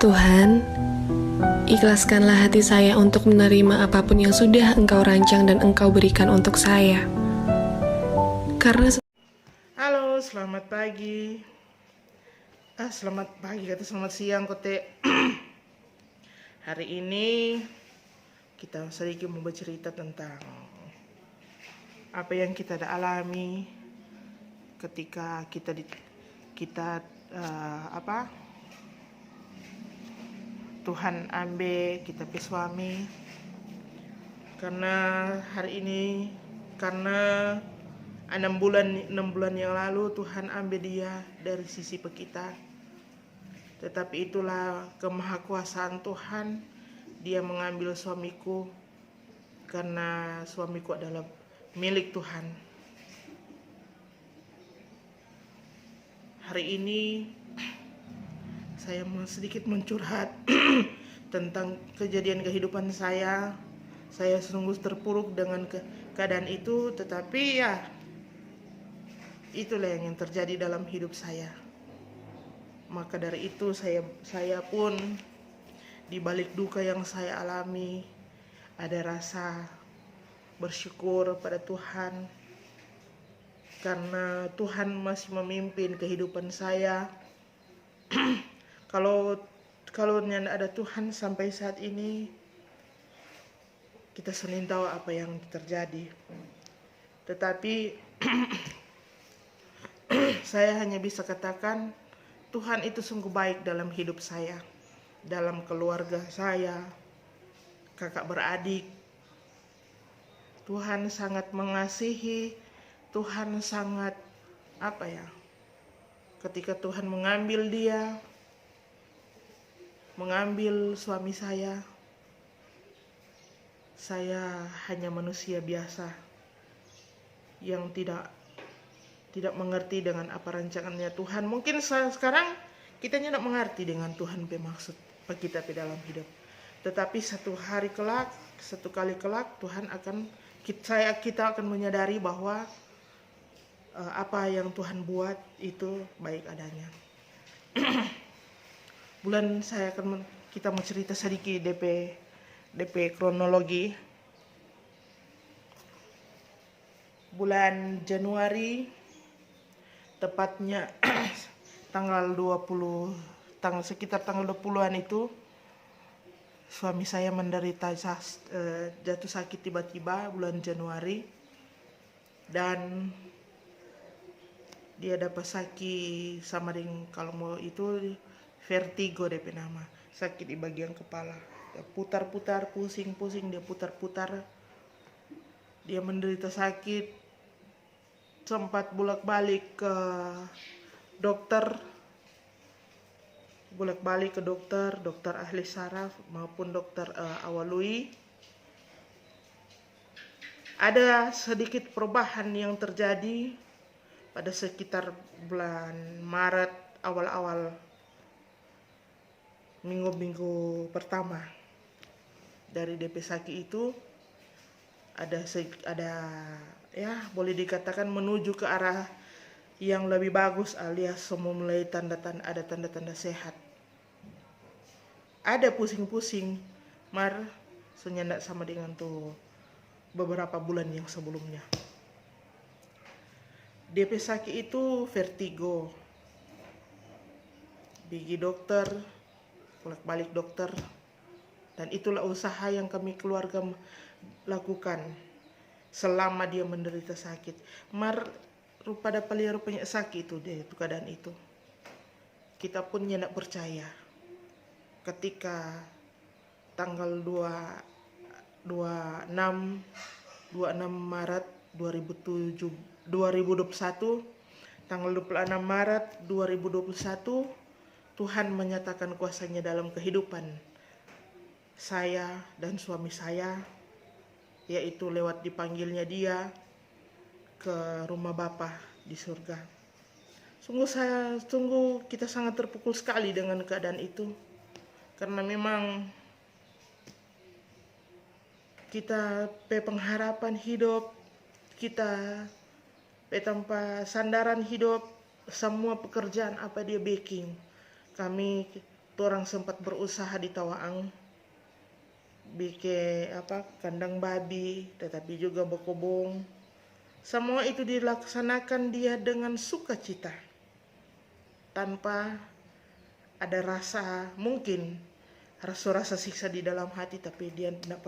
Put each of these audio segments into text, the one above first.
Tuhan, ikhlaskanlah hati saya untuk menerima apapun yang sudah Engkau rancang dan Engkau berikan untuk saya. Karena Halo, selamat pagi. Selamat pagi atau selamat siang, Kote. Hari ini kita sedikit mau bercerita tentang apa yang kita alami ketika Tuhan ambil kita pe suami. Karena hari ini, karena 6 bulan yang lalu Tuhan ambil dia dari sisi kita. Tetapi itulah kemahakuasaan Tuhan, dia mengambil suamiku karena suamiku adalah milik Tuhan. Hari ini saya mau sedikit mencurhat tentang kejadian kehidupan saya. Saya sungguh terpuruk dengan keadaan itu, tetapi ya itulah yang terjadi dalam hidup saya. Maka dari itu saya pun di balik duka yang saya alami ada rasa bersyukur pada Tuhan, karena Tuhan masih memimpin kehidupan saya. Kalau tidak ada Tuhan sampai saat ini, kita sering tahu apa yang terjadi. Tetapi saya hanya bisa katakan Tuhan itu sungguh baik dalam hidup saya, dalam keluarga saya, kakak beradik. Tuhan sangat mengasihi, Tuhan sangat ketika Tuhan mengambil suami saya hanya manusia biasa yang tidak mengerti dengan apa rancangannya Tuhan. Mungkin sekarang kita tidak mengerti dengan Tuhan bermaksud bagi kita dalam hidup. Tetapi satu kali kelak Tuhan kita akan menyadari bahwa apa yang Tuhan buat itu baik adanya. Kita mau cerita sedikit DP kronologi. Bulan Januari, tepatnya sekitar tanggal 20-an itu, suami saya menderita jatuh sakit tiba-tiba bulan Januari, dan dia dapat sakit sama dengan kalau mau itu vertigo DP nama, sakit di bagian kepala, dia putar-putar, pusing-pusing, dia putar-putar, dia menderita sakit, sempat bolak-balik ke dokter, dokter ahli saraf maupun dokter awalui. Ada sedikit perubahan yang terjadi pada sekitar bulan Maret, awal-awal minggu pertama dari DP sakit itu. Ada ya boleh dikatakan menuju ke arah yang lebih bagus, alias semua mulai ada tanda-tanda sehat. Ada pusing-pusing, senyandak sama dengan tuh beberapa bulan yang sebelumnya. DP sakit itu vertigo, pergi dokter, bolak-balik dokter, dan itulah usaha yang kami keluarga lakukan selama dia menderita sakit. Rupanya sakit itu keadaan itu. Kita pun tidak percaya. Ketika tanggal 26 Maret 2021, tanggal 26 Maret 2021, Tuhan menyatakan kuasanya dalam kehidupan saya dan suami saya, yaitu lewat dipanggilnya dia ke rumah Bapa di surga. Sungguh kita sangat terpukul sekali dengan keadaan itu, karena memang kita pengharapan hidup, kita tanpa sandaran hidup, semua pekerjaan apa dia baking, kami Torang sempat berusaha di Tawaang bikin kandang babi, tetapi juga berkebun. Semua itu dilaksanakan dia dengan sukacita, tanpa ada rasa, mungkin rasa siksa di dalam hati, tapi dia tidak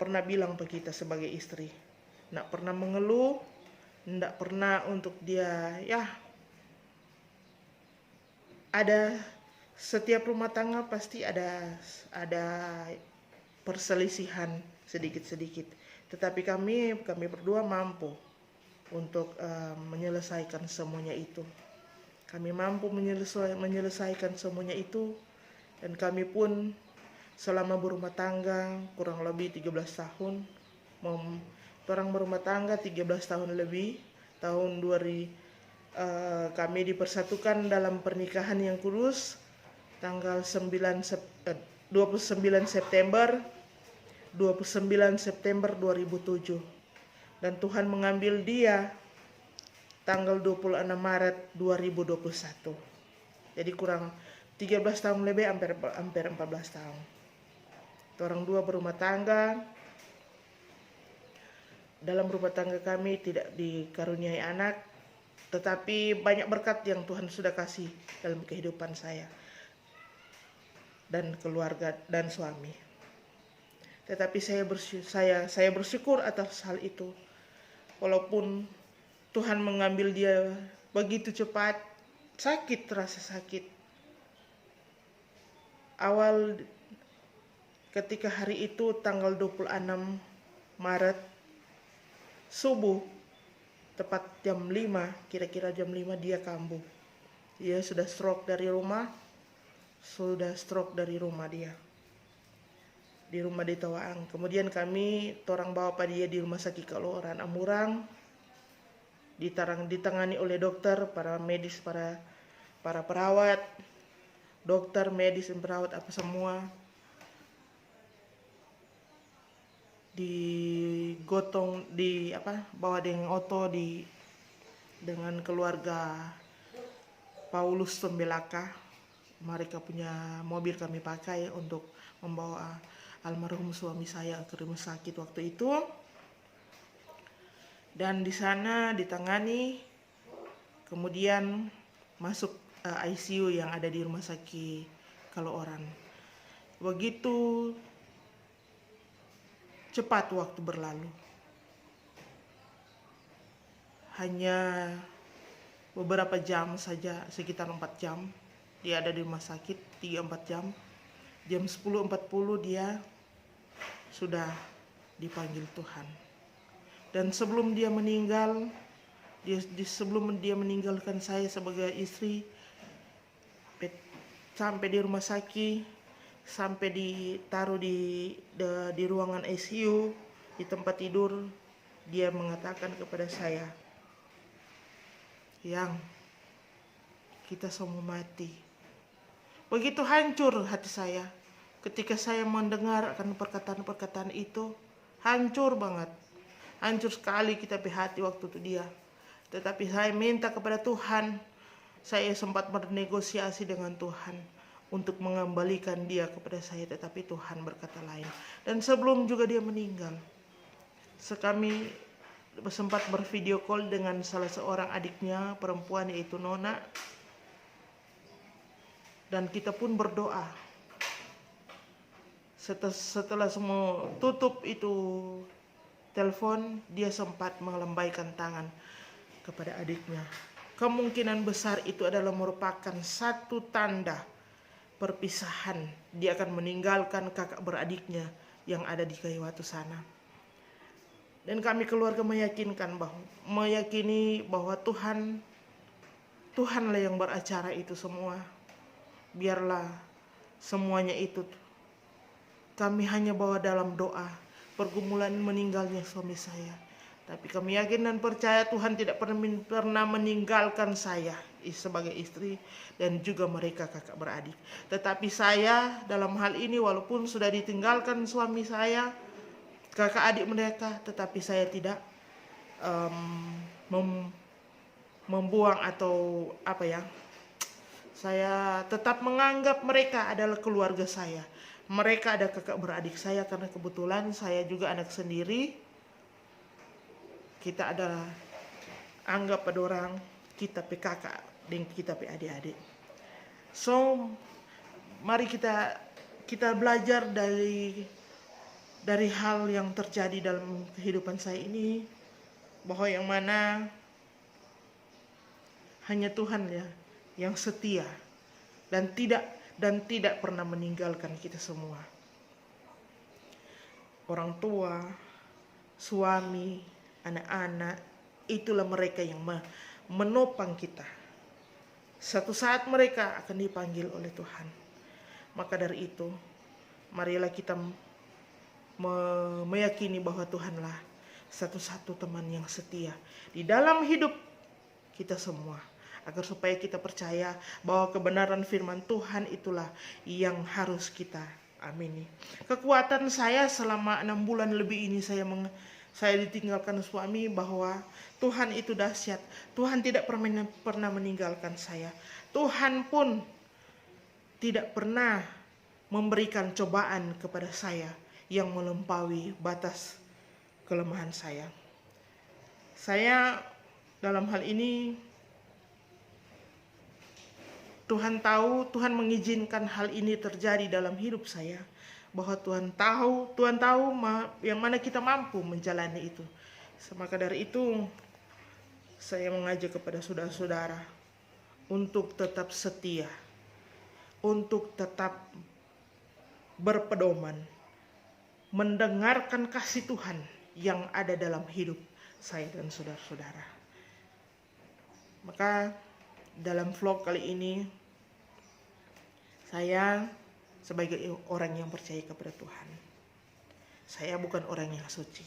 pernah bilang ke kita sebagai istri, tidak pernah mengeluh, tidak pernah untuk dia ada. Setiap rumah tangga pasti ada perselisihan sedikit-sedikit, tetapi kami berdua mampu untuk menyelesaikan semuanya itu. Kami mampu menyelesaikan semuanya itu, dan kami pun selama berumah tangga kurang lebih 13 tahun. Orang berumah tangga 13 tahun lebih. Tahun 2000 kami dipersatukan dalam pernikahan yang kudus tanggal 29 September 2007, dan Tuhan mengambil dia tanggal 26 Maret 2021. Jadi kurang 13 tahun lebih, hampir 14 tahun. Orang dua berumah tangga. Dalam rumah tangga kami tidak dikaruniai anak, tetapi banyak berkat yang Tuhan sudah kasih dalam kehidupan saya dan keluarga dan suami. Tetapi saya bersyukur atas hal itu. Walaupun Tuhan mengambil dia begitu cepat, rasa sakit. Awal ketika hari itu tanggal 26 Maret subuh, tepat jam 5, kira-kira jam 5 dia kambuh. Dia sudah stroke dari rumah dia. Di rumah di Tawaang. Kemudian orang bawa dia di rumah sakit Kaloran Amurang, ditangani oleh dokter, para medis, para perawat, dokter, medis, dan perawat semua. Digotong, bawa dengan oto dengan keluarga Paulus Tembelaka. Mereka punya mobil kami pakai untuk membawa almarhum suami saya ke rumah sakit waktu itu. Dan di sana ditangani, kemudian masuk ICU yang ada di rumah sakit Kaloran. Begitu cepat waktu berlalu. Hanya beberapa jam saja, sekitar 4 jam. Dia ada di rumah sakit 3-4 jam. Jam 10.40 dia sudah dipanggil Tuhan. Dan sebelum dia meninggal, sebelum dia meninggalkan saya sebagai istri, sampai di rumah sakit, sampai ditaruh di ruangan ICU, di tempat tidur, dia mengatakan kepada saya, "Yang, kita semua mati." Begitu hancur hati saya ketika saya mendengarkan perkataan-perkataan itu. Hancur banget, hancur sekali kita hati waktu itu dia. Tetapi saya minta kepada Tuhan, saya sempat bernegosiasi dengan Tuhan untuk mengembalikan dia kepada saya, tetapi Tuhan berkata lain. Dan sebelum juga dia meninggal, kami sempat bervideo call dengan salah seorang adiknya perempuan, yaitu Nona. Dan kita pun berdoa. Setelah semua tutup itu telepon, dia sempat melambaikan tangan kepada adiknya. Kemungkinan besar itu adalah merupakan satu tanda perpisahan. Dia akan meninggalkan kakak beradiknya yang ada di kayu watu sana. Dan kami keluarga meyakini bahwa Tuhanlah yang beracara itu semua. Biarlah semuanya itu kami hanya bawa dalam doa pergumulan meninggalnya suami saya. Tapi kami yakin dan percaya Tuhan tidak pernah meninggalkan saya sebagai istri dan juga mereka kakak beradik. Tetapi saya dalam hal ini, walaupun sudah ditinggalkan suami saya, kakak adik mereka, tetapi saya tidak membuang atau Saya tetap menganggap mereka adalah keluarga saya. Mereka ada kakak beradik saya karena kebetulan saya juga anak sendiri. Kita adalah anggap pada orang kita PKK dan kita adik-adik. So, mari kita belajar dari hal yang terjadi dalam kehidupan saya ini, bahwa yang mana hanya Tuhan ya yang setia dan tidak pernah meninggalkan kita semua. Orang tua, suami, anak-anak, itulah mereka yang menopang kita. Satu saat mereka akan dipanggil oleh Tuhan. Maka dari itu, marilah kita meyakini bahwa Tuhanlah satu-satu teman yang setia di dalam hidup kita semua, agar supaya kita percaya bahwa kebenaran firman Tuhan itulah yang harus kita amini. Kekuatan saya selama 6 bulan lebih ini saya ditinggalkan suami, bahwa Tuhan itu dahsyat. Tuhan tidak pernah meninggalkan saya. Tuhan pun tidak pernah memberikan cobaan kepada saya yang melampaui batas kelemahan saya. Saya dalam hal ini, Tuhan tahu, Tuhan mengizinkan hal ini terjadi dalam hidup saya, bahwa Tuhan tahu yang mana kita mampu menjalani itu. Maka dari itu, saya mengajak kepada saudara-saudara untuk tetap setia, untuk tetap berpedoman, mendengarkan kasih Tuhan yang ada dalam hidup saya dan saudara-saudara. Maka dalam vlog kali ini, saya sebagai orang yang percaya kepada Tuhan, saya bukan orang yang suci,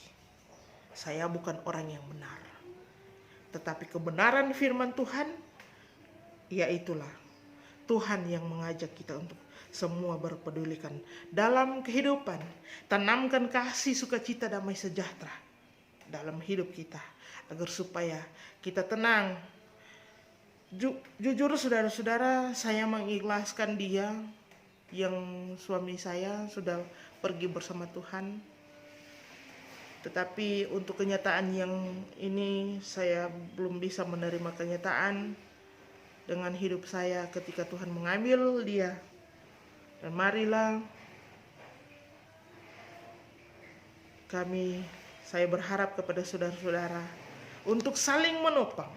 saya bukan orang yang benar, tetapi kebenaran firman Tuhan, yaitulah Tuhan yang mengajak kita untuk semua berpedulikan dalam kehidupan, tanamkan kasih, sukacita, damai sejahtera dalam hidup kita, agar supaya kita tenang. Jujur saudara-saudara, saya mengikhlaskan dia yang suami saya sudah pergi bersama Tuhan. Tetapi untuk kenyataan yang ini, saya belum bisa menerima kenyataan dengan hidup saya ketika Tuhan mengambil dia. Dan marilah saya berharap kepada saudara-saudara untuk saling menopang,